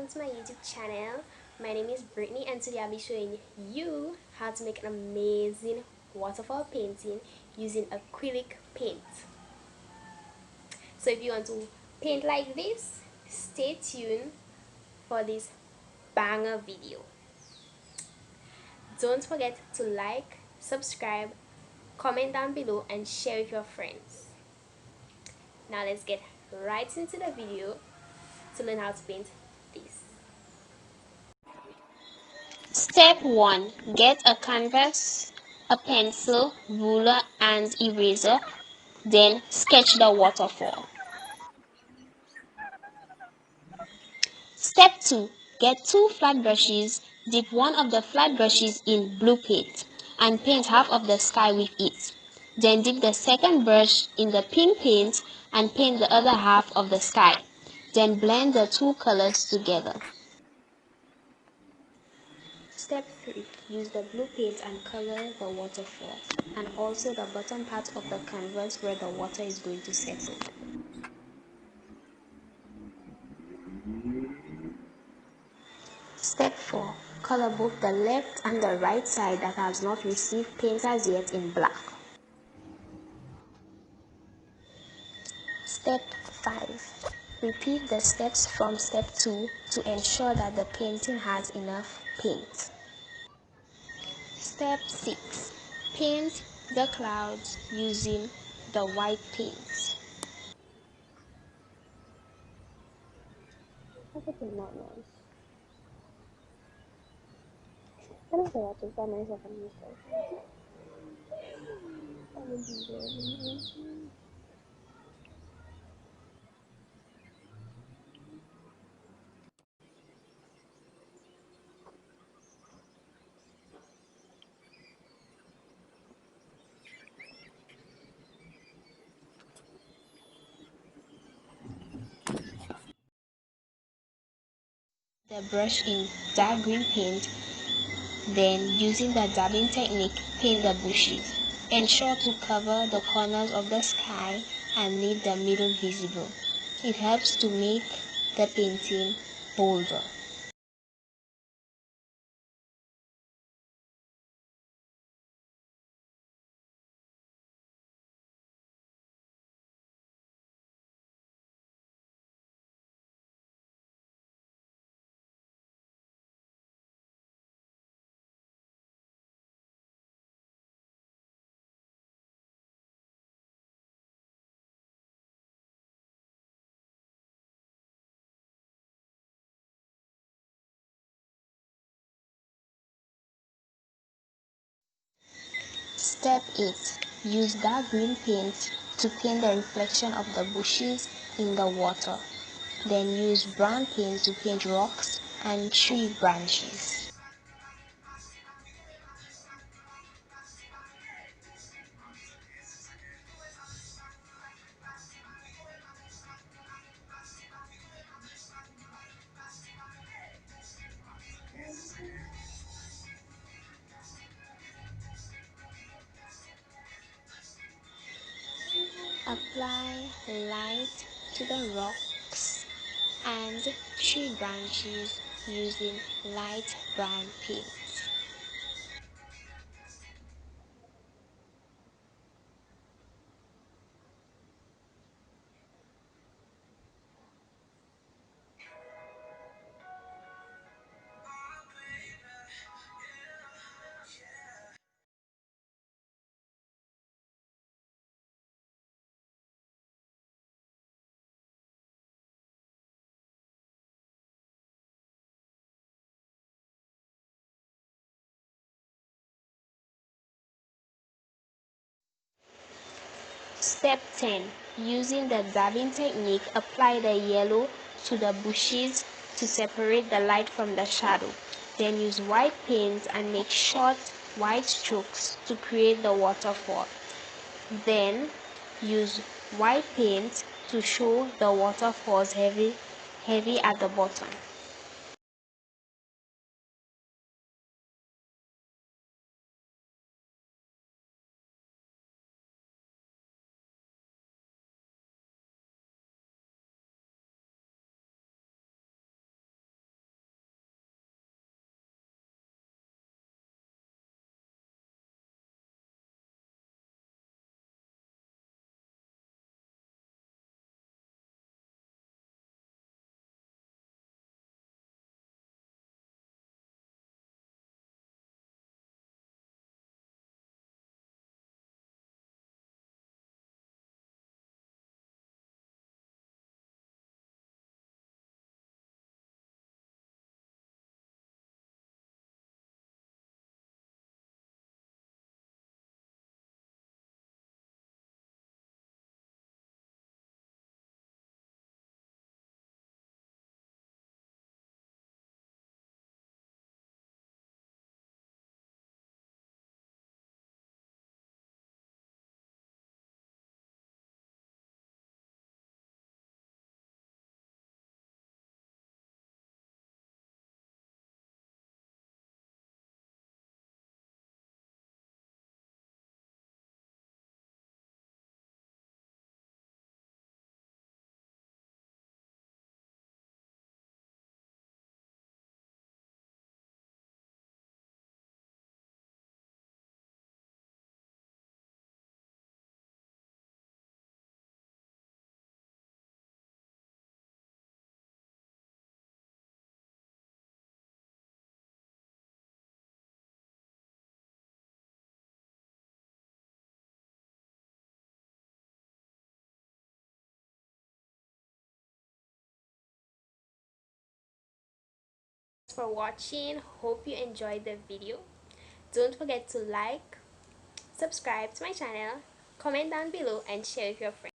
welcome to my YouTube channel. My name is Britney and today I'll be showing you how to make an amazing waterfall painting using acrylic paint. So if you want to paint like this, stay tuned for this banger video. Don't forget to like, subscribe, comment down below and share with your friends. Now let's get right into the video to learn how to paint this. Step 1. Get a canvas, a pencil, ruler and eraser. Then sketch the waterfall. Step 2. Get two flat brushes. Dip one of the flat brushes in blue paint and paint half of the sky with it. Then dip the second brush in the pink paint and paint the other half of the sky. Then blend the two colors together. Step 3. Use the blue paint and color the waterfall and also the bottom part of the canvas where the water is going to settle. Step 4. Color both the left and the right side that has not received paint as yet in black. Step 5. Repeat the steps from step 2 to ensure that the painting has enough paint. Step 6. Paint the clouds using the white paint. The brush in dark green paint, then using the dabbing technique, paint the bushes. Ensure to cover the corners of the sky and leave the middle visible. It helps to make the painting bolder. Step 8. Use dark green paint to paint the reflection of the bushes in the water. Then use brown paint to paint rocks and tree branches. Apply light to the rocks and tree branches using light brown paint. Step 10. Using the dabbing technique, apply the yellow to the bushes to separate the light from the shadow. Then use white paint and make short white strokes to create the waterfall. Then use white paint to show the waterfalls heavy at the bottom. for watching. Hope you enjoyed the video. Don't forget to like, subscribe to my channel, comment down below, and share with your friends.